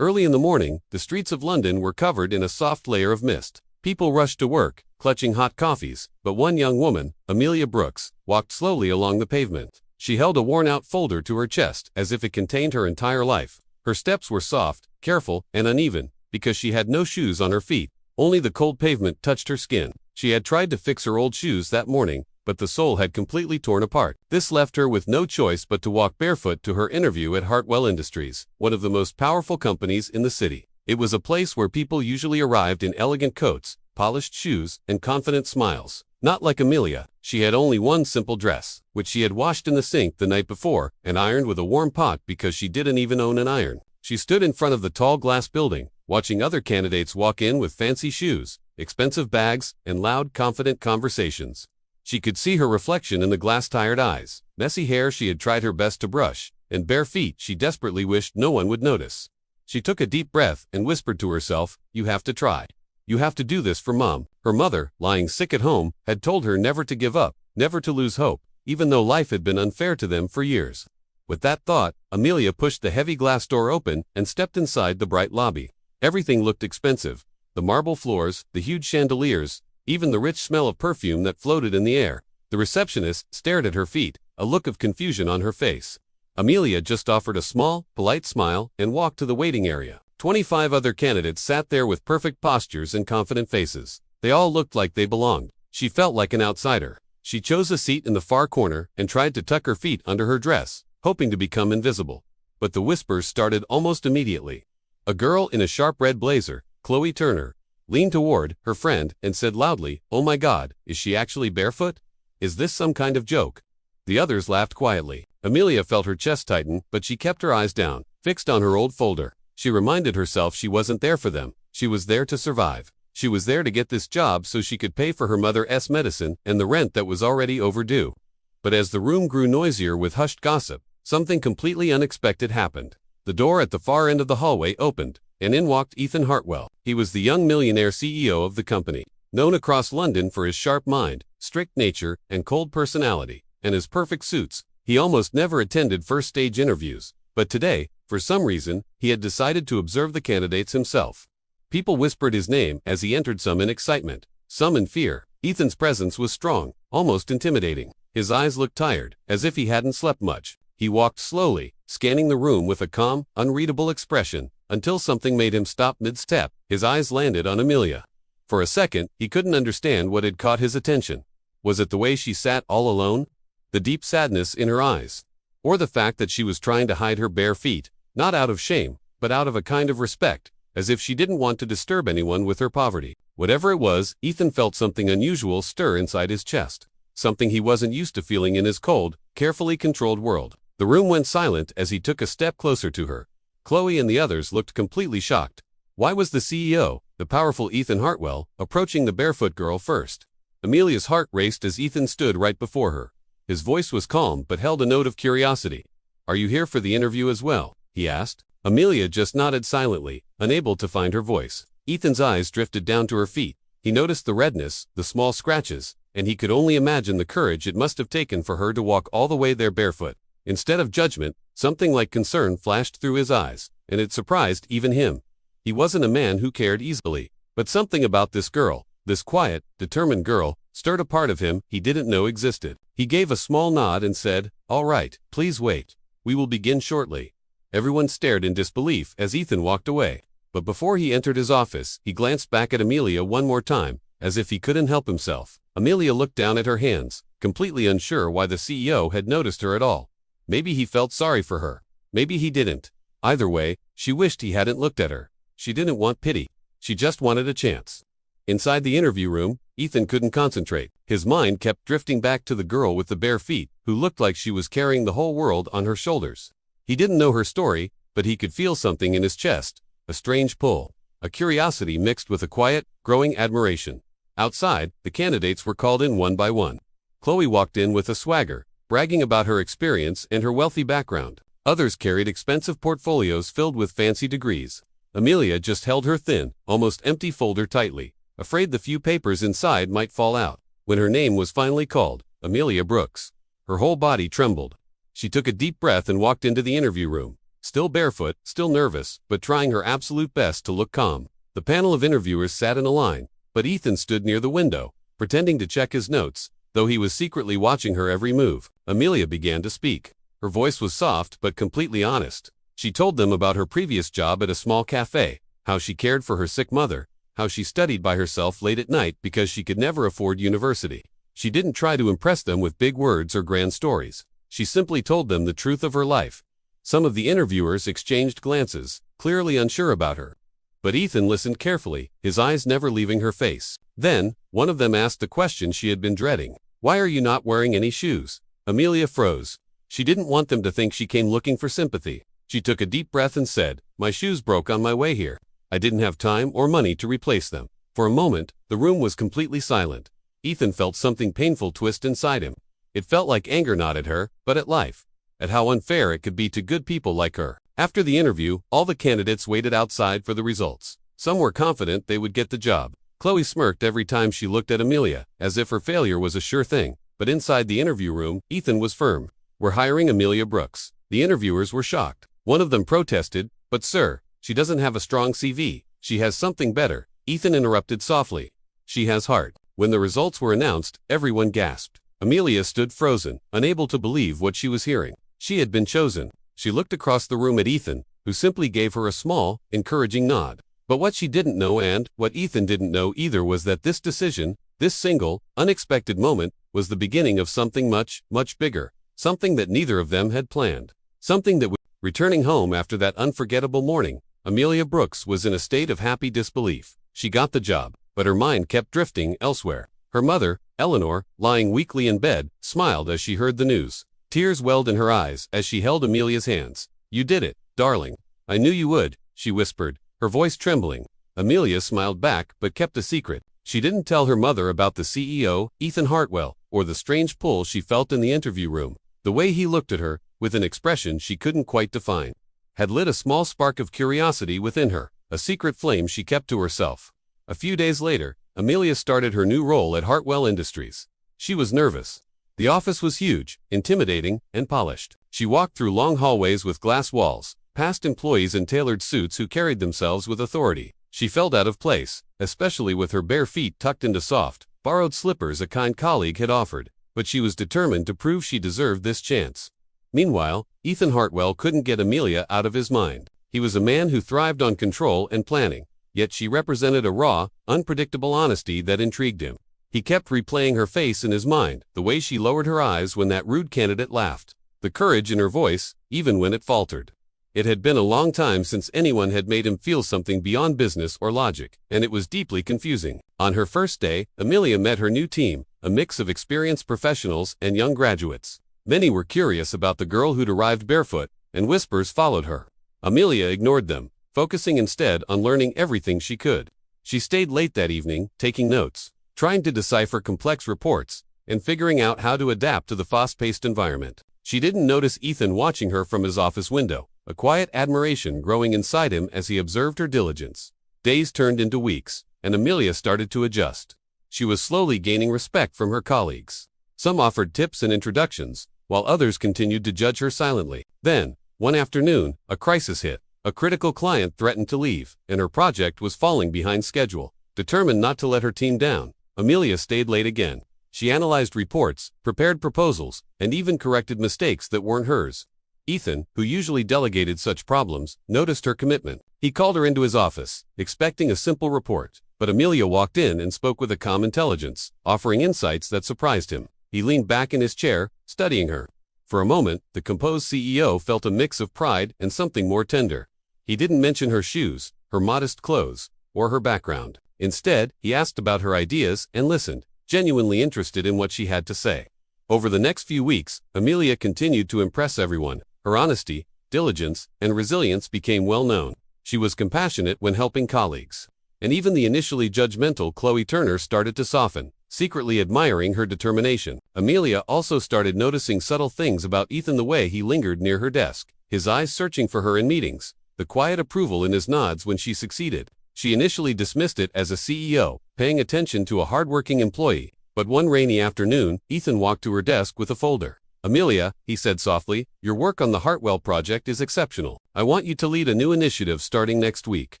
Early in the morning, the streets of London were covered in a soft layer of mist. People rushed to work, clutching hot coffees, but one young woman, Amelia Brooks, walked slowly along the pavement. She held a worn-out folder to her chest as if it contained her entire life. Her steps were soft, careful, and uneven, because she had no shoes on her feet. Only the cold pavement touched her skin. She had tried to fix her old shoes that morning, but the sole had completely torn apart. This left her with no choice but to walk barefoot to her interview at Heartfelt Industries, one of the most powerful companies in the city. It was a place where people usually arrived in elegant coats, polished shoes, and confident smiles. Not like Amelia, she had only one simple dress, which she had washed in the sink the night before and ironed with a warm pot because she didn't even own an iron. She stood in front of the tall glass building, watching other candidates walk in with fancy shoes, expensive bags, and loud, confident conversations. She could see her reflection in the glass-tired eyes, messy hair she had tried her best to brush, and bare feet she desperately wished no one would notice. She took a deep breath and whispered to herself, "You have to try. You have to do this for Mom." Her mother, lying sick at home, had told her never to give up, never to lose hope, even though life had been unfair to them for years. With that thought, Amelia pushed the heavy glass door open and stepped inside the bright lobby. Everything looked expensive. The marble floors, the huge chandeliers, even the rich smell of perfume that floated in the air. The receptionist stared at her feet, a look of confusion on her face. Amelia just offered a small, polite smile and walked to the waiting area. 25 other candidates sat there with perfect postures and confident faces. They all looked like they belonged. She felt like an outsider. She chose a seat in the far corner and tried to tuck her feet under her dress, hoping to become invisible. But the whispers started almost immediately. A girl in a sharp red blazer, Chloe Turner, leaned toward her friend and said loudly, "Oh my God, is she actually barefoot? Is this some kind of joke?" The others laughed quietly. Amelia felt her chest tighten, but she kept her eyes down, fixed on her old folder. She reminded herself she wasn't there for them. She was there to survive. She was there to get this job so she could pay for her mother's medicine and the rent that was already overdue. But as the room grew noisier with hushed gossip, something completely unexpected happened. The door at the far end of the hallway opened, and in walked Ethan Hartwell. He was the young millionaire CEO of the company, known across London for his sharp mind, strict nature, and cold personality, and his perfect suits. He almost never attended first-stage interviews, but today, for some reason, he had decided to observe the candidates himself. People whispered his name as he entered, some in excitement, some in fear. Ethan's presence was strong, almost intimidating. His eyes looked tired, as if he hadn't slept much. He walked slowly, scanning the room with a calm, unreadable expression, until something made him stop mid-step. His eyes landed on Amelia. For a second, he couldn't understand what had caught his attention. Was it the way she sat all alone? The deep sadness in her eyes? Or the fact that she was trying to hide her bare feet, not out of shame, but out of a kind of respect, as if she didn't want to disturb anyone with her poverty? Whatever it was, Ethan felt something unusual stir inside his chest. Something he wasn't used to feeling in his cold, carefully controlled world. The room went silent as he took a step closer to her. Chloe and the others looked completely shocked. Why was the CEO, the powerful Ethan Hartwell, approaching the barefoot girl first? Amelia's heart raced as Ethan stood right before her. His voice was calm but held a note of curiosity. "Are you here for the interview as well?" he asked. Amelia just nodded silently, unable to find her voice. Ethan's eyes drifted down to her feet. He noticed the redness, the small scratches, and he could only imagine the courage it must have taken for her to walk all the way there barefoot. Instead of judgment, something like concern flashed through his eyes, and it surprised even him. He wasn't a man who cared easily, but something about this girl, this quiet, determined girl, stirred a part of him he didn't know existed. He gave a small nod and said, "All right, please wait. We will begin shortly." Everyone stared in disbelief as Ethan walked away. But before he entered his office, he glanced back at Amelia one more time, as if he couldn't help himself. Amelia looked down at her hands, completely unsure why the CEO had noticed her at all. Maybe he felt sorry for her. Maybe he didn't. Either way, she wished he hadn't looked at her. She didn't want pity. She just wanted a chance. Inside the interview room, Ethan couldn't concentrate. His mind kept drifting back to the girl with the bare feet, who looked like she was carrying the whole world on her shoulders. He didn't know her story, but he could feel something in his chest, a strange pull, a curiosity mixed with a quiet, growing admiration. Outside, the candidates were called in one by one. Chloe walked in with a swagger, bragging about her experience and her wealthy background. Others carried expensive portfolios filled with fancy degrees. Amelia just held her thin, almost empty folder tightly, afraid the few papers inside might fall out. When her name was finally called, Amelia Brooks, her whole body trembled. She took a deep breath and walked into the interview room. still barefoot, still nervous, but trying her absolute best to look calm. The panel of interviewers sat in a line, but Ethan stood near the window, pretending to check his notes, though he was secretly watching her every move. Amelia began to speak. Her voice was soft but completely honest. She told them about her previous job at a small cafe, how she cared for her sick mother, how she studied by herself late at night because she could never afford university. She didn't try to impress them with big words or grand stories. She simply told them the truth of her life. Some of the interviewers exchanged glances, clearly unsure about her. But Ethan listened carefully, his eyes never leaving her face. Then, one of them asked the question she had been dreading. "Why are you not wearing any shoes?" Amelia froze. She didn't want them to think she came looking for sympathy. She took a deep breath and said, "My shoes broke on my way here. I didn't have time or money to replace them." For a moment, the room was completely silent. Ethan felt something painful twist inside him. It felt like anger not at her, but at life. At how unfair it could be to good people like her. After the interview, all the candidates waited outside for the results. Some were confident they would get the job. Chloe smirked every time she looked at Amelia, as if her failure was a sure thing. But inside the interview room, Ethan was firm. "We're hiring Amelia Brooks." The interviewers were shocked. One of them protested, "But sir, she doesn't have a strong CV. She has something better." Ethan interrupted softly. "She has heart." When the results were announced, everyone gasped. Amelia stood frozen, unable to believe what she was hearing. She had been chosen. She looked across the room at Ethan, who simply gave her a small, encouraging nod. But what she didn't know, and what Ethan didn't know either, was that this decision, this single, unexpected moment, was the beginning of something much, much bigger. Something that neither of them had planned. Something that would... Returning home after that unforgettable morning, Amelia Brooks was in a state of happy disbelief. She got the job, but her mind kept drifting elsewhere. Her mother, Eleanor, lying weakly in bed, smiled as she heard the news. Tears welled in her eyes as she held Amelia's hands. "You did it, darling. I knew you would," she whispered, her voice trembling. Amelia smiled back but kept a secret. She didn't tell her mother about the CEO, Ethan Hartwell, or the strange pull she felt in the interview room. The way he looked at her, with an expression she couldn't quite define, had lit a small spark of curiosity within her, a secret flame she kept to herself. A few days later, Amelia started her new role at Hartwell Industries. She was nervous. The office was huge, intimidating, and polished. She walked through long hallways with glass walls, past employees in tailored suits who carried themselves with authority. She felt out of place, especially with her bare feet tucked into soft, borrowed slippers a kind colleague had offered, but she was determined to prove she deserved this chance. Meanwhile, Ethan Hartwell couldn't get Amelia out of his mind. He was a man who thrived on control and planning, yet she represented a raw, unpredictable honesty that intrigued him. He kept replaying her face in his mind, the way she lowered her eyes when that rude candidate laughed, the courage in her voice, even when it faltered. It had been a long time since anyone had made him feel something beyond business or logic, and it was deeply confusing. On her first day, Amelia met her new team, a mix of experienced professionals and young graduates. Many were curious about the girl who'd arrived barefoot, and whispers followed her. Amelia ignored them, focusing instead on learning everything she could. She stayed late that evening, taking notes, trying to decipher complex reports, and figuring out how to adapt to the fast-paced environment. She didn't notice Ethan watching her from his office window, a quiet admiration growing inside him as he observed her diligence. Days turned into weeks, and Amelia started to adjust. She was slowly gaining respect from her colleagues. Some offered tips and introductions, while others continued to judge her silently. Then, one afternoon, a crisis hit. A critical client threatened to leave, and her project was falling behind schedule. Determined not to let her team down, Amelia stayed late again. She analyzed reports, prepared proposals, and even corrected mistakes that weren't hers. Ethan, who usually delegated such problems, noticed her commitment. He called her into his office, expecting a simple report. But Amelia walked in and spoke with a calm intelligence, offering insights that surprised him. He leaned back in his chair, studying her. For a moment, the composed CEO felt a mix of pride and something more tender. He didn't mention her shoes, her modest clothes, or her background. Instead, he asked about her ideas and listened, genuinely interested in what she had to say. Over the next few weeks, Amelia continued to impress everyone. Her honesty, diligence, and resilience became well known. She was compassionate when helping colleagues. And even the initially judgmental Chloe Turner started to soften, secretly admiring her determination. Amelia also started noticing subtle things about Ethan, the way he lingered near her desk, his eyes searching for her in meetings, the quiet approval in his nods when she succeeded. She initially dismissed it as a CEO, paying attention to a hardworking employee, but one rainy afternoon, Ethan walked to her desk with a folder. "Amelia," he said softly, "your work on the Heartwell project is exceptional. I want you to lead a new initiative starting next week."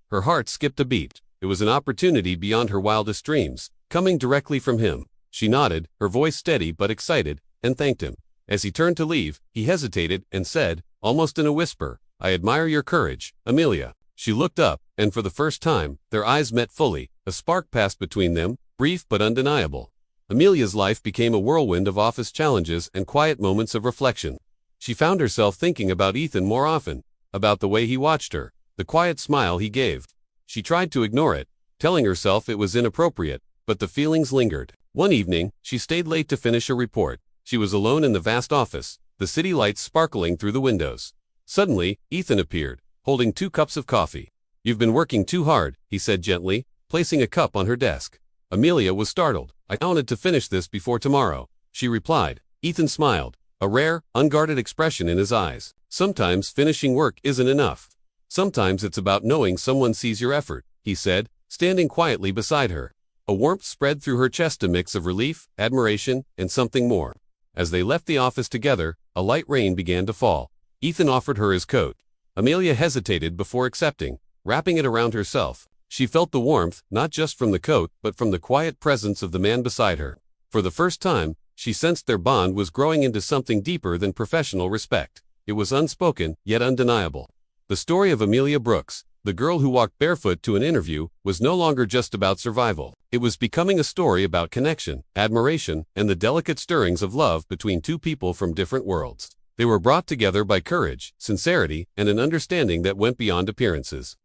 Her heart skipped a beat. It was an opportunity beyond her wildest dreams, coming directly from him. She nodded, her voice steady but excited, and thanked him. As he turned to leave, he hesitated and said, almost in a whisper, "I admire your courage, Amelia." She looked up, and for the first time, their eyes met fully. A spark passed between them, brief but undeniable. Amelia's life became a whirlwind of office challenges and quiet moments of reflection. She found herself thinking about Ethan more often, about the way he watched her, the quiet smile he gave. She tried to ignore it, telling herself it was inappropriate, but the feelings lingered. One evening, she stayed late to finish a report. She was alone in the vast office, the city lights sparkling through the windows. Suddenly, Ethan appeared, holding 2 cups of coffee. "You've been working too hard," he said gently, placing a cup on her desk. Amelia was startled. "I wanted to finish this before tomorrow," she replied. Ethan smiled, a rare, unguarded expression in his eyes. "Sometimes finishing work isn't enough. Sometimes it's about knowing someone sees your effort," he said, standing quietly beside her. A warmth spread through her chest, a mix of relief, admiration, and something more. As they left the office together, a light rain began to fall. Ethan offered her his coat. Amelia hesitated before accepting, wrapping it around herself. She felt the warmth, not just from the coat, but from the quiet presence of the man beside her. For the first time, she sensed their bond was growing into something deeper than professional respect. It was unspoken, yet undeniable. The story of Amelia Brooks, the girl who walked barefoot to an interview, was no longer just about survival. It was becoming a story about connection, admiration, and the delicate stirrings of love between 2 people from different worlds. They were brought together by courage, sincerity, and an understanding that went beyond appearances.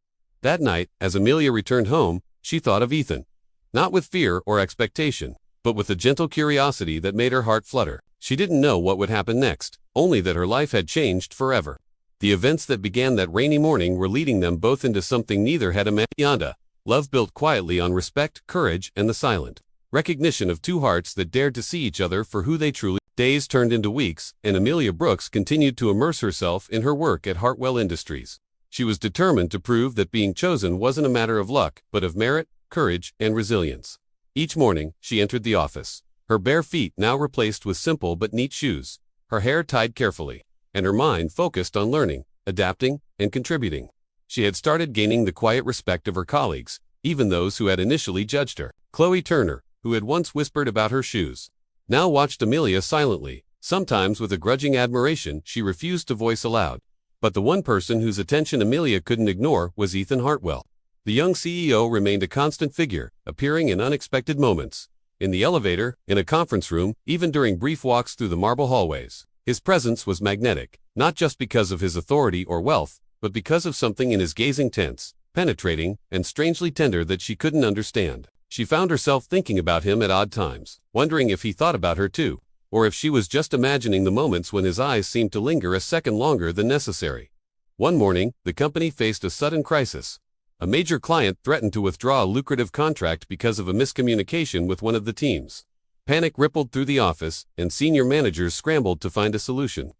That night, as Amelia returned home, she thought of Ethan. Not with fear or expectation, but with a gentle curiosity that made her heart flutter. She didn't know what would happen next, only that her life had changed forever. The events that began that rainy morning were leading them both into something neither had imagined. Love built quietly on respect, courage, and the silent recognition of 2 hearts that dared to see each other for who they truly were. Days turned into weeks, and Amelia Brooks continued to immerse herself in her work at Heartwell Industries. She was determined to prove that being chosen wasn't a matter of luck, but of merit, courage, and resilience. Each morning, she entered the office, her bare feet now replaced with simple but neat shoes, her hair tied carefully, and her mind focused on learning, adapting, and contributing. She had started gaining the quiet respect of her colleagues, even those who had initially judged her. Chloe Turner, who had once whispered about her shoes, now watched Amelia silently. Sometimes with a grudging admiration she refused to voice aloud. But the one person whose attention Amelia couldn't ignore was Ethan Heartwell. The young CEO remained a constant figure, appearing in unexpected moments. In the elevator, in a conference room, even during brief walks through the marble hallways. His presence was magnetic, not just because of his authority or wealth, but because of something in his gaze intense, penetrating, and strangely tender that she couldn't understand. She found herself thinking about him at odd times, wondering if he thought about her too, or if she was just imagining the moments when his eyes seemed to linger a second longer than necessary. One morning, the company faced a sudden crisis. A major client threatened to withdraw a lucrative contract because of a miscommunication with one of the teams. Panic rippled through the office, and senior managers scrambled to find a solution.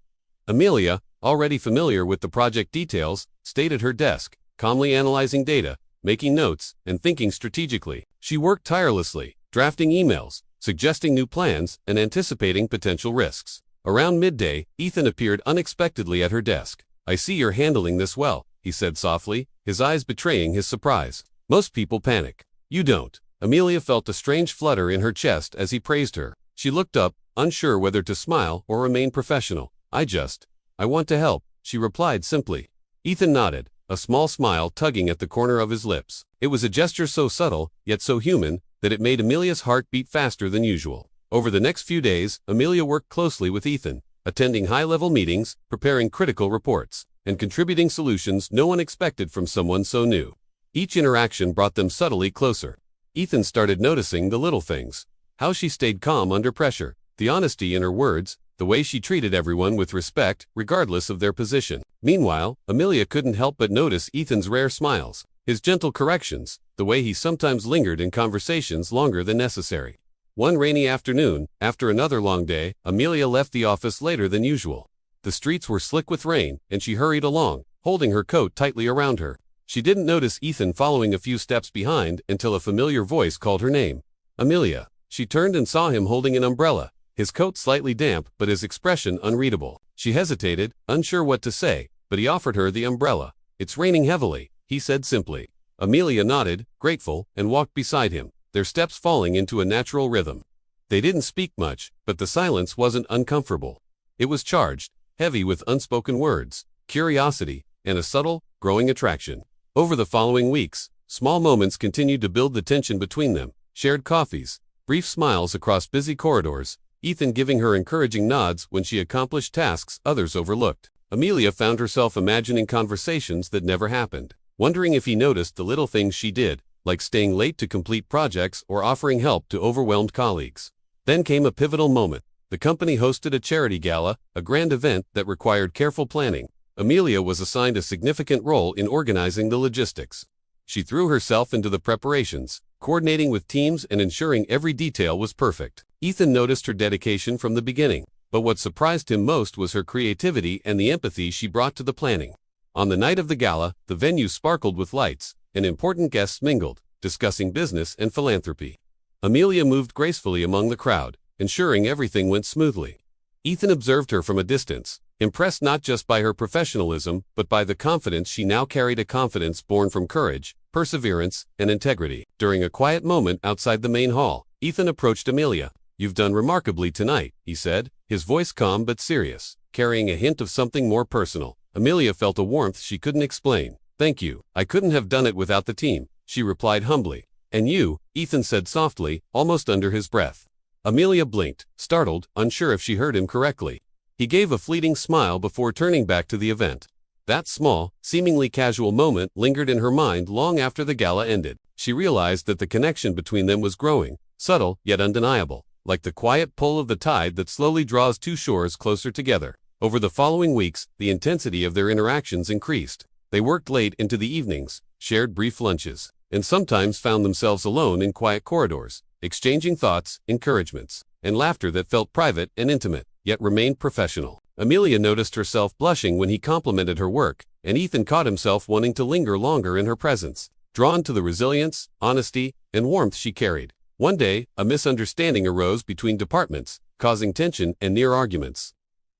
Amelia, already familiar with the project details, stayed at her desk, calmly analyzing data, making notes, and thinking strategically. She worked tirelessly, drafting emails, suggesting new plans, and anticipating potential risks. Around midday, Ethan appeared unexpectedly at her desk. "I see you're handling this well," he said softly, his eyes betraying his surprise. "Most people panic. You don't." Amelia felt a strange flutter in her chest as he praised her. She looked up, unsure whether to smile or remain professional. I want to help," she replied simply. Ethan nodded, a small smile tugging at the corner of his lips. It was a gesture so subtle, yet so human, that it made Amelia's heart beat faster than usual. Over the next few days, Amelia worked closely with Ethan, attending high-level meetings, preparing critical reports, and contributing solutions no one expected from someone so new. Each interaction brought them subtly closer. Ethan started noticing the little things. How she stayed calm under pressure, the honesty in her words, the way she treated everyone with respect, regardless of their position. Meanwhile, Amelia couldn't help but notice Ethan's rare smiles, his gentle corrections, the way he sometimes lingered in conversations longer than necessary. One rainy afternoon, after another long day, Amelia left the office later than usual. The streets were slick with rain, and she hurried along, holding her coat tightly around her. She didn't notice Ethan following a few steps behind until a familiar voice called her name. "Amelia." She turned and saw him holding an umbrella, his coat slightly damp but his expression unreadable. She hesitated, unsure what to say, but he offered her the umbrella. "It's raining heavily," he said simply. Amelia nodded, grateful, and walked beside him, their steps falling into a natural rhythm. They didn't speak much, but the silence wasn't uncomfortable. It was charged, heavy with unspoken words, curiosity, and a subtle, growing attraction. Over the following weeks, small moments continued to build the tension between them: shared coffees, brief smiles across busy corridors, Ethan giving her encouraging nods when she accomplished tasks others overlooked. Amelia found herself imagining conversations that never happened, wondering if he noticed the little things she did, like staying late to complete projects or offering help to overwhelmed colleagues. Then came a pivotal moment. The company hosted a charity gala, a grand event that required careful planning. Amelia was assigned a significant role in organizing the logistics. She threw herself into the preparations, coordinating with teams and ensuring every detail was perfect. Ethan noticed her dedication from the beginning, but what surprised him most was her creativity and the empathy she brought to the planning. On the night of the gala, the venue sparkled with lights, and important guests mingled, discussing business and philanthropy. Amelia moved gracefully among the crowd, ensuring everything went smoothly. Ethan observed her from a distance, impressed not just by her professionalism, but by the confidence she now carried, a confidence born from courage, perseverance, and integrity. During a quiet moment outside the main hall, Ethan approached Amelia. "You've done remarkably tonight," he said, his voice calm but serious, carrying a hint of something more personal. Amelia felt a warmth she couldn't explain. "Thank you. I couldn't have done it without the team," she replied humbly. "And you," Ethan said softly, almost under his breath. Amelia blinked, startled, unsure if she heard him correctly. He gave a fleeting smile before turning back to the event. That small, seemingly casual moment lingered in her mind long after the gala ended. She realized that the connection between them was growing, subtle yet undeniable, like the quiet pull of the tide that slowly draws two shores closer together. Over the following weeks, the intensity of their interactions increased. They worked late into the evenings, shared brief lunches, and sometimes found themselves alone in quiet corridors, exchanging thoughts, encouragements, and laughter that felt private and intimate, yet remained professional. Amelia noticed herself blushing when he complimented her work, and Ethan caught himself wanting to linger longer in her presence, drawn to the resilience, honesty, and warmth she carried. One day, a misunderstanding arose between departments, causing tension and near arguments.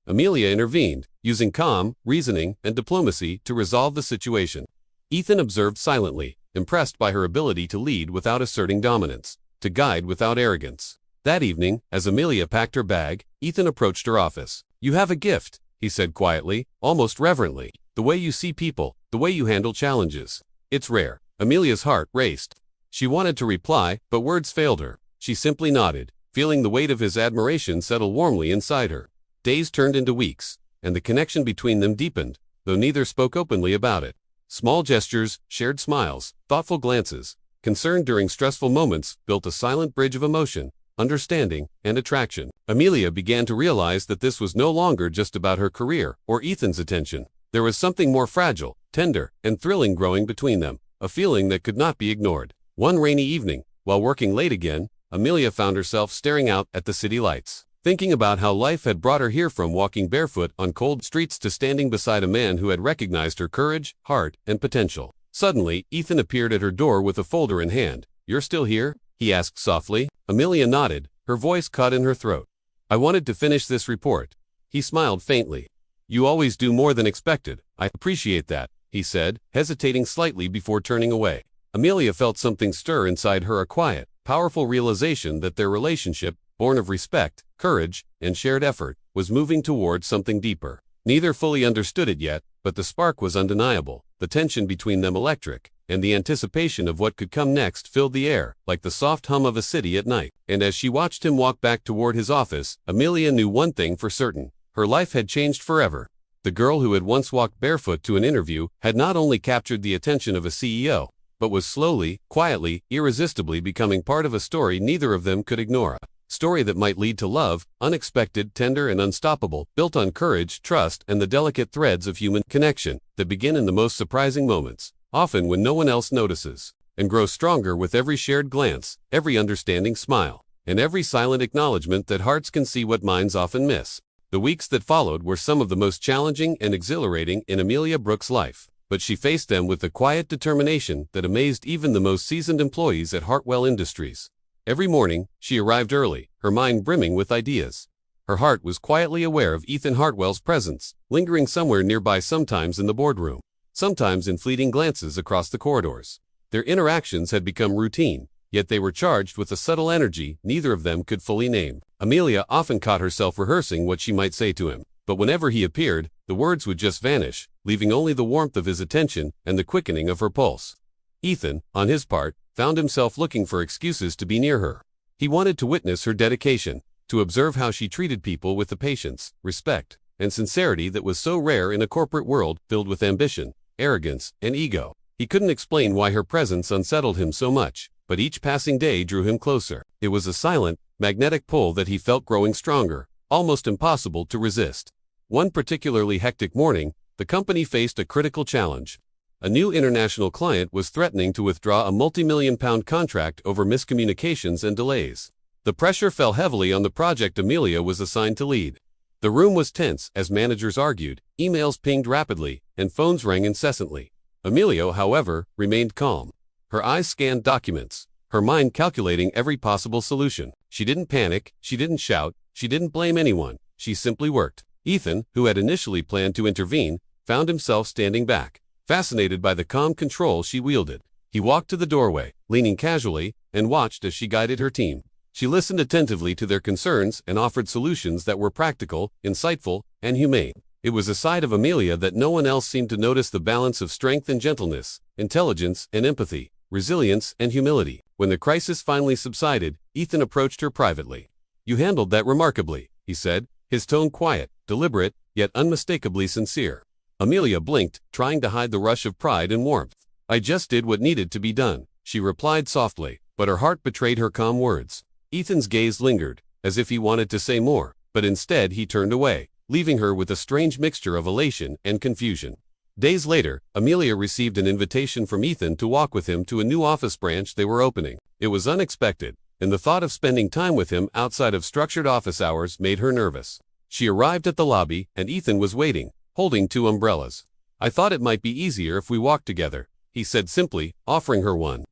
Amelia intervened, using calm, reasoning, and diplomacy to resolve the situation. Ethan observed silently, impressed by her ability to lead without asserting dominance, to guide without arrogance. That evening, as Amelia packed her bag, Ethan approached her office. "You have a gift," he said quietly, almost reverently. "The way you see people, the way you handle challenges. It's rare." Amelia's heart raced. She wanted to reply, but words failed her. She simply nodded, feeling the weight of his admiration settle warmly inside her. Days turned into weeks, and the connection between them deepened, though neither spoke openly about it. Small gestures, shared smiles, thoughtful glances, concern during stressful moments built a silent bridge of emotion, understanding, and attraction. Amelia began to realize that this was no longer just about her career or Ethan's attention. There was something more fragile, tender, and thrilling growing between them, a feeling that could not be ignored. One rainy evening, while working late again, Amelia found herself staring out at the city lights, thinking about how life had brought her here, from walking barefoot on cold streets to standing beside a man who had recognized her courage, heart, and potential. Suddenly, Ethan appeared at her door with a folder in hand. "You're still here?" he asked softly. Amelia nodded, her voice caught in her throat. "I wanted to finish this report." He smiled faintly. "You always do more than expected. I appreciate that," he said, hesitating slightly before turning away. Amelia felt something stir inside her, a quiet, powerful realization that their relationship, born of respect, courage, and shared effort, was moving toward something deeper. Neither fully understood it yet, but the spark was undeniable, the tension between them electric, and the anticipation of what could come next filled the air, like the soft hum of a city at night. And as she watched him walk back toward his office, Amelia knew one thing for certain: her life had changed forever. The girl who had once walked barefoot to an interview had not only captured the attention of a CEO, but was slowly, quietly, irresistibly becoming part of a story neither of them could ignore. A story that might lead to love, unexpected, tender, and unstoppable, built on courage, trust, and the delicate threads of human connection that begin in the most surprising moments, often when no one else notices, and grow stronger with every shared glance, every understanding smile, and every silent acknowledgement that hearts can see what minds often miss. The weeks that followed were some of the most challenging and exhilarating in Amelia Brooks' life, but she faced them with the quiet determination that amazed even the most seasoned employees at Hartwell Industries. Every morning, she arrived early, her mind brimming with ideas. Her heart was quietly aware of Ethan Hartwell's presence, lingering somewhere nearby, sometimes in the boardroom, sometimes in fleeting glances across the corridors. Their interactions had become routine, yet they were charged with a subtle energy neither of them could fully name. Amelia often caught herself rehearsing what she might say to him, but whenever he appeared, the words would just vanish, leaving only the warmth of his attention and the quickening of her pulse. Ethan, on his part, found himself looking for excuses to be near her. He wanted to witness her dedication, to observe how she treated people with the patience, respect, and sincerity that was so rare in a corporate world filled with ambition, arrogance, and ego. He couldn't explain why her presence unsettled him so much, but each passing day drew him closer. It was a silent, magnetic pull that he felt growing stronger, almost impossible to resist. One particularly hectic morning, the company faced a critical challenge. A new international client was threatening to withdraw a multi-million-pound contract over miscommunications and delays. The pressure fell heavily on the project Amelia was assigned to lead. The room was tense as managers argued, emails pinged rapidly, and phones rang incessantly. Amelia, however, remained calm. Her eyes scanned documents, her mind calculating every possible solution. She didn't panic, she didn't shout, she didn't blame anyone, she simply worked. Ethan, who had initially planned to intervene, found himself standing back, fascinated by the calm control she wielded. He walked to the doorway, leaning casually, and watched as she guided her team. She listened attentively to their concerns and offered solutions that were practical, insightful, and humane. It was a side of Amelia that no one else seemed to notice, the balance of strength and gentleness, intelligence and empathy, resilience and humility. When the crisis finally subsided, Ethan approached her privately. "You handled that remarkably," he said, his tone quiet, deliberate, yet unmistakably sincere. Amelia blinked, trying to hide the rush of pride and warmth. "I just did what needed to be done," she replied softly, but her heart betrayed her calm words. Ethan's gaze lingered, as if he wanted to say more, but instead he turned away, leaving her with a strange mixture of elation and confusion. Days later, Amelia received an invitation from Ethan to walk with him to a new office branch they were opening. It was unexpected, and the thought of spending time with him outside of structured office hours made her nervous. She arrived at the lobby, and Ethan was waiting, holding 2 umbrellas. "I thought it might be easier if we walked together," he said simply, offering her one.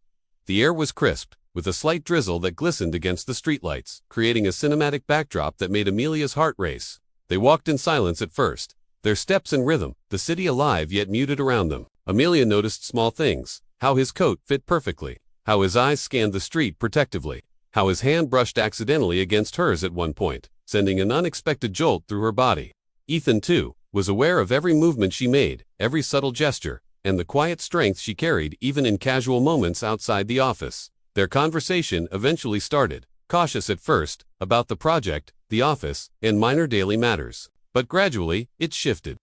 The air was crisp, with a slight drizzle that glistened against the streetlights, creating a cinematic backdrop that made Amelia's heart race. They walked in silence at first, their steps in rhythm, the city alive yet muted around them. Amelia noticed small things: how his coat fit perfectly, how his eyes scanned the street protectively, how his hand brushed accidentally against hers at one point, sending an unexpected jolt through her body. Ethan, too, was aware of every movement she made, every subtle gesture, and the quiet strength she carried even in casual moments outside the office. Their conversation eventually started, cautious at first, about the project, the office, and minor daily matters. But gradually, it shifted.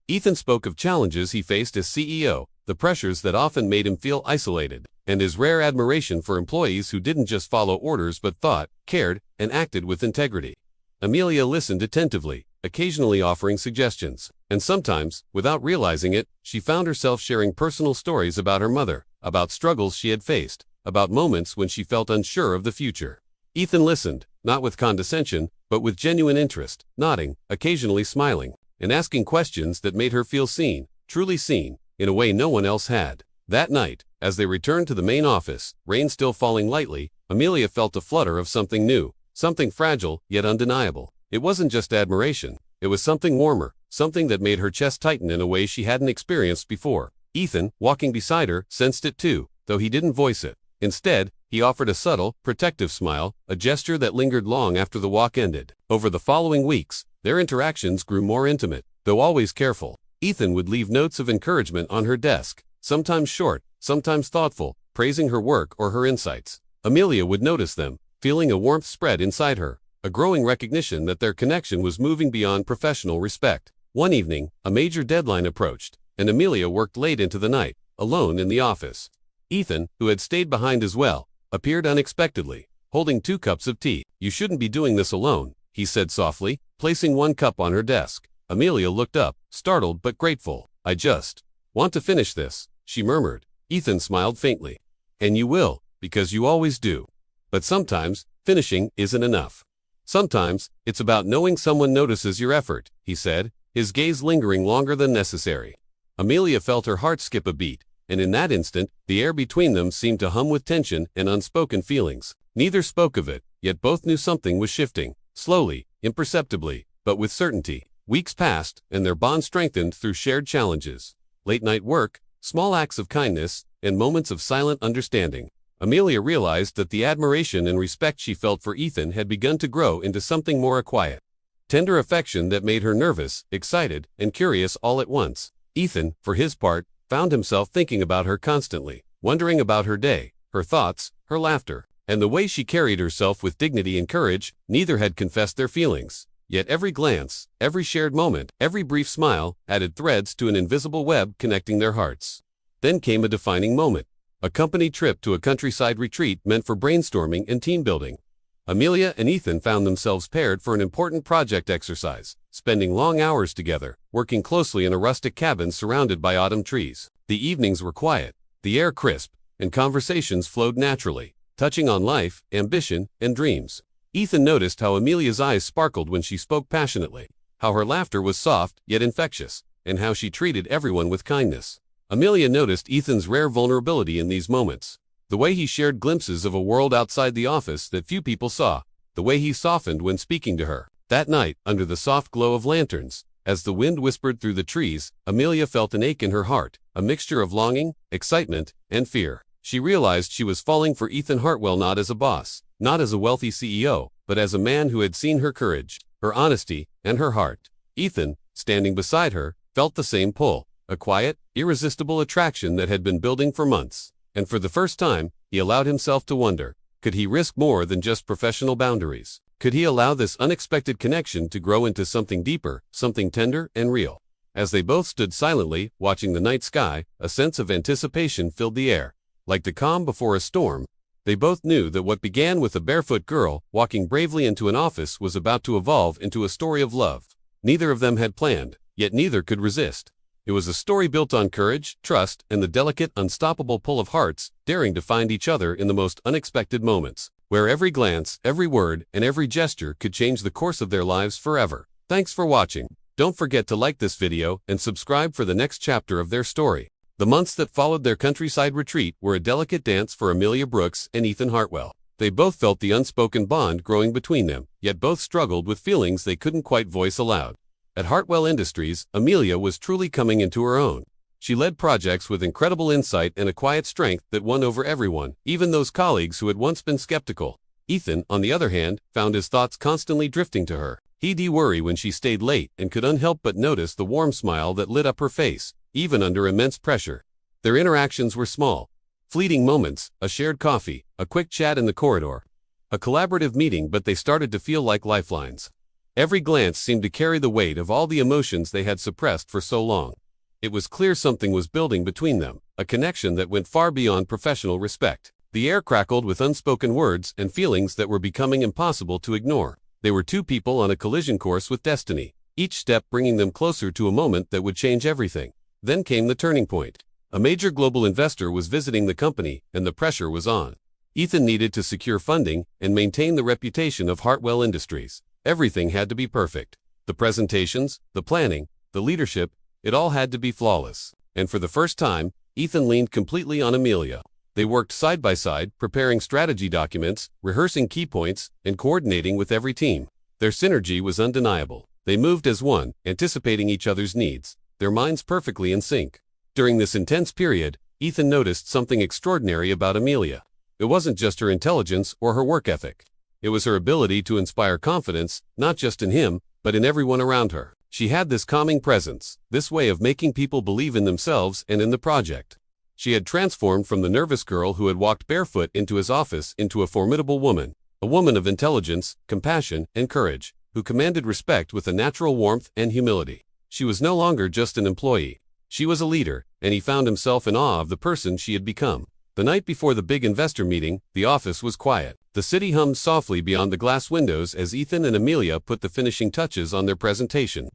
Ethan spoke of challenges he faced as CEO, the pressures that often made him feel isolated, and his rare admiration for employees who didn't just follow orders but thought, cared, and acted with integrity. Amelia listened attentively, occasionally offering suggestions, and sometimes, without realizing it, she found herself sharing personal stories about her mother, about struggles she had faced, about moments when she felt unsure of the future. Ethan listened, not with condescension, but with genuine interest, nodding, occasionally smiling, and asking questions that made her feel seen, truly seen, in a way no one else had. That night, as they returned to the main office, rain still falling lightly, Amelia felt a flutter of something new, something fragile yet undeniable. It wasn't just admiration, it was something warmer, something that made her chest tighten in a way she hadn't experienced before. Ethan, walking beside her, sensed it too, though he didn't voice it. Instead, he offered a subtle, protective smile, a gesture that lingered long after the walk ended. Over the following weeks, their interactions grew more intimate, though always careful. Ethan would leave notes of encouragement on her desk, sometimes short, sometimes thoughtful, praising her work or her insights. Amelia would notice them, feeling a warmth spread inside her, a growing recognition that their connection was moving beyond professional respect. One evening, a major deadline approached, and Amelia worked late into the night, alone in the office. Ethan, who had stayed behind as well, appeared unexpectedly, holding 2 cups of tea. "You shouldn't be doing this alone," he said softly, placing 1 cup on her desk. Amelia looked up, startled but grateful. "I just want to finish this," she murmured. Ethan smiled faintly. "And you will, because you always do. But sometimes, finishing isn't enough. Sometimes, it's about knowing someone notices your effort," he said, his gaze lingering longer than necessary. Amelia felt her heart skip a beat, and in that instant, the air between them seemed to hum with tension and unspoken feelings. Neither spoke of it, yet both knew something was shifting, slowly, imperceptibly, but with certainty. Weeks passed, and their bond strengthened through shared challenges. Late-night work, small acts of kindness, and moments of silent understanding. Amelia realized that the admiration and respect she felt for Ethan had begun to grow into something more quiet. Tender affection that made her nervous, excited, and curious all at once. Ethan, for his part, found himself thinking about her constantly, wondering about her day, her thoughts, her laughter, and the way she carried herself with dignity and courage. Neither had confessed their feelings. Yet every glance, every shared moment, every brief smile, added threads to an invisible web connecting their hearts. Then came a defining moment. A company trip to a countryside retreat meant for brainstorming and team building. Amelia and Ethan found themselves paired for an important project exercise, spending long hours together, working closely in a rustic cabin surrounded by autumn trees. The evenings were quiet, the air crisp, and conversations flowed naturally, touching on life, ambition, and dreams. Ethan noticed how Amelia's eyes sparkled when she spoke passionately, how her laughter was soft yet infectious, and how she treated everyone with kindness. Amelia noticed Ethan's rare vulnerability in these moments. The way he shared glimpses of a world outside the office that few people saw, the way he softened when speaking to her. That night, under the soft glow of lanterns, as the wind whispered through the trees, Amelia felt an ache in her heart, a mixture of longing, excitement, and fear. She realized she was falling for Ethan Hartwell not as a boss, not as a wealthy CEO, but as a man who had seen her courage, her honesty, and her heart. Ethan, standing beside her, felt the same pull, a quiet, irresistible attraction that had been building for months. And for the first time, he allowed himself to wonder, could he risk more than just professional boundaries? Could he allow this unexpected connection to grow into something deeper, something tender and real? As they both stood silently, watching the night sky, a sense of anticipation filled the air. Like the calm before a storm, they both knew that what began with a barefoot girl walking bravely into an office was about to evolve into a story of love. Neither of them had planned, yet neither could resist. It was a story built on courage, trust, and the delicate, unstoppable pull of hearts daring to find each other in the most unexpected moments, where every glance, every word, and every gesture could change the course of their lives forever. Thanks for watching. Don't forget to like this video and subscribe for the next chapter of their story. The months that followed their countryside retreat were a delicate dance for Amelia Brooks and Ethan Hartwell. They both felt the unspoken bond growing between them, yet both struggled with feelings they couldn't quite voice aloud. At Hartwell Industries, Amelia was truly coming into her own. She led projects with incredible insight and a quiet strength that won over everyone, even those colleagues who had once been skeptical. Ethan, on the other hand, found his thoughts constantly drifting to her. He'd worry when she stayed late and could unhelp but notice the warm smile that lit up her face, even under immense pressure. Their interactions were small, fleeting moments, a shared coffee, a quick chat in the corridor, a collaborative meeting, but they started to feel like lifelines. Every glance seemed to carry the weight of all the emotions they had suppressed for so long. It was clear something was building between them, a connection that went far beyond professional respect. The air crackled with unspoken words and feelings that were becoming impossible to ignore. They were two people on a collision course with destiny, each step bringing them closer to a moment that would change everything. Then came the turning point. A major global investor was visiting the company, and the pressure was on. Ethan needed to secure funding and maintain the reputation of Hartwell Industries. Everything had to be perfect. The presentations, the planning, the leadership, it all had to be flawless. And for the first time, Ethan leaned completely on Amelia. They worked side by side, preparing strategy documents, rehearsing key points, and coordinating with every team. Their synergy was undeniable. They moved as one, anticipating each other's needs, their minds perfectly in sync. During this intense period, Ethan noticed something extraordinary about Amelia. It wasn't just her intelligence or her work ethic. It was her ability to inspire confidence, not just in him, but in everyone around her. She had this calming presence, this way of making people believe in themselves and in the project. She had transformed from the nervous girl who had walked barefoot into his office into a formidable woman, a woman of intelligence, compassion, and courage, who commanded respect with a natural warmth and humility. She was no longer just an employee. She was a leader, and he found himself in awe of the person she had become. The night before the big investor meeting, the office was quiet. The city hummed softly beyond the glass windows as Ethan and Amelia put the finishing touches on their presentation.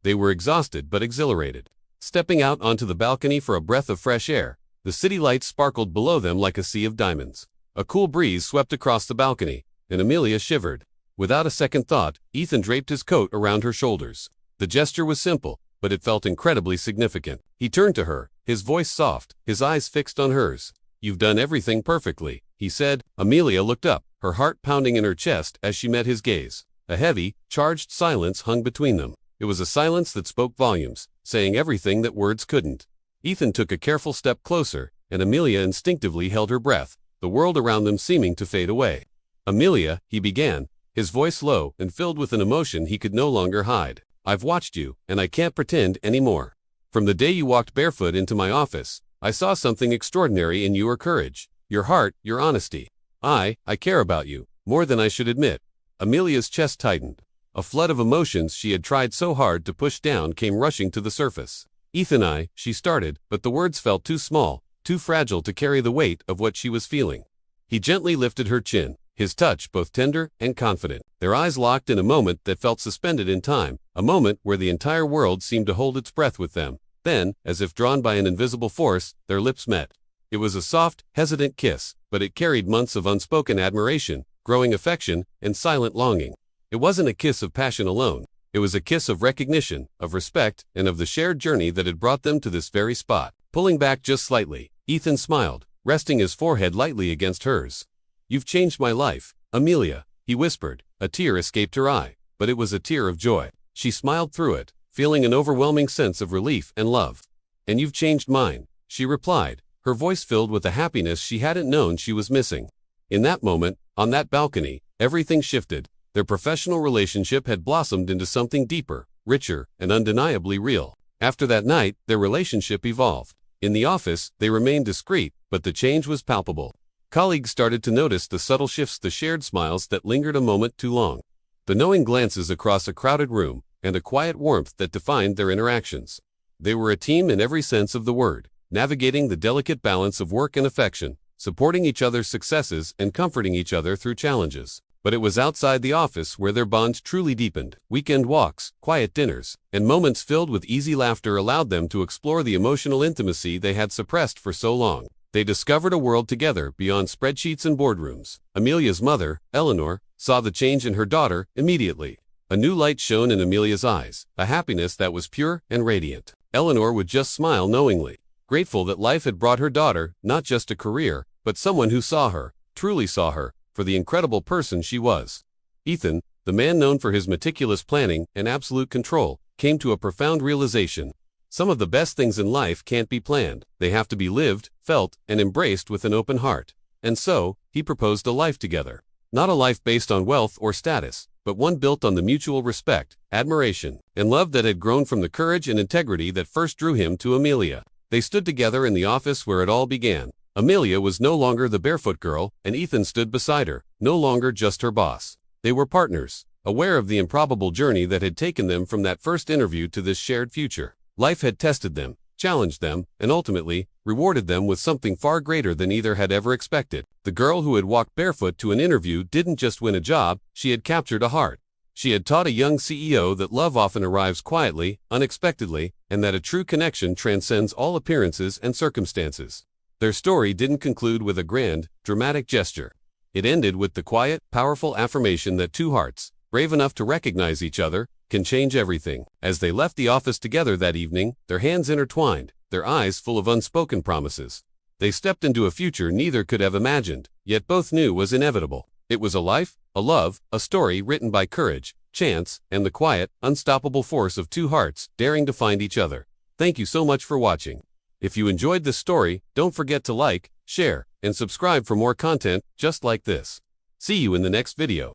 They were exhausted but exhilarated. Stepping out onto the balcony for a breath of fresh air, the city lights sparkled below them like a sea of diamonds. A cool breeze swept across the balcony, and Amelia shivered. Without a second thought, Ethan draped his coat around her shoulders. The gesture was simple, but it felt incredibly significant. He turned to her, his voice soft, his eyes fixed on hers. "You've done everything perfectly," he said. Amelia looked up, her heart pounding in her chest as she met his gaze. A heavy, charged silence hung between them. It was a silence that spoke volumes, saying everything that words couldn't. Ethan took a careful step closer, and Amelia instinctively held her breath, the world around them seeming to fade away. "Amelia," he began, his voice low and filled with an emotion he could no longer hide. "I've watched you, and I can't pretend anymore. From the day you walked barefoot into my office, I saw something extraordinary in your courage, your heart, your honesty. I care about you, more than I should admit." Amelia's chest tightened. A flood of emotions she had tried so hard to push down came rushing to the surface. "Ethan, she started, but the words felt too small, too fragile to carry the weight of what she was feeling. He gently lifted her chin, his touch both tender and confident. Their eyes locked in a moment that felt suspended in time, a moment where the entire world seemed to hold its breath with them. Then, as if drawn by an invisible force, their lips met. It was a soft, hesitant kiss, but it carried months of unspoken admiration, growing affection, and silent longing. It wasn't a kiss of passion alone. It was a kiss of recognition, of respect, and of the shared journey that had brought them to this very spot. Pulling back just slightly, Ethan smiled, resting his forehead lightly against hers. "You've changed my life, Amelia," he whispered. A tear escaped her eye, but it was a tear of joy. She smiled through it, feeling an overwhelming sense of relief and love. "And you've changed mine," she replied, her voice filled with a happiness she hadn't known she was missing. In that moment, on that balcony, everything shifted. Their professional relationship had blossomed into something deeper, richer, and undeniably real. After that night, their relationship evolved. In the office, they remained discreet, but the change was palpable. Colleagues started to notice the subtle shifts, the shared smiles that lingered a moment too long, the knowing glances across a crowded room, and a quiet warmth that defined their interactions. They were a team in every sense of the word, navigating the delicate balance of work and affection, supporting each other's successes and comforting each other through challenges. But it was outside the office where their bond truly deepened. Weekend walks, quiet dinners, and moments filled with easy laughter allowed them to explore the emotional intimacy they had suppressed for so long. They discovered a world together beyond spreadsheets and boardrooms. Amelia's mother, Eleanor, saw the change in her daughter immediately. A new light shone in Amelia's eyes, a happiness that was pure and radiant. Eleanor would just smile knowingly, grateful that life had brought her daughter not just a career, but someone who saw her, truly saw her, for the incredible person she was. Ethan, the man known for his meticulous planning and absolute control, came to a profound realization. Some of the best things in life can't be planned. They have to be lived, felt, and embraced with an open heart. And so, he proposed a life together. Not a life based on wealth or status, but one built on the mutual respect, admiration, and love that had grown from the courage and integrity that first drew him to Amelia. They stood together in the office where it all began. Amelia was no longer the barefoot girl, and Ethan stood beside her, no longer just her boss. They were partners, aware of the improbable journey that had taken them from that first interview to this shared future. Life had tested them, challenged them, and ultimately, rewarded them with something far greater than either had ever expected. The girl who had walked barefoot to an interview didn't just win a job, she had captured a heart. She had taught a young CEO that love often arrives quietly, unexpectedly, and that a true connection transcends all appearances and circumstances. Their story didn't conclude with a grand, dramatic gesture. It ended with the quiet, powerful affirmation that two hearts, brave enough to recognize each other, can change everything. As they left the office together that evening, their hands intertwined, their eyes full of unspoken promises. They stepped into a future neither could have imagined, yet both knew was inevitable. It was a life, a love, a story written by courage, chance, and the quiet, unstoppable force of two hearts daring to find each other. Thank you so much for watching. If you enjoyed this story, don't forget to like, share, and subscribe for more content just like this. See you in the next video.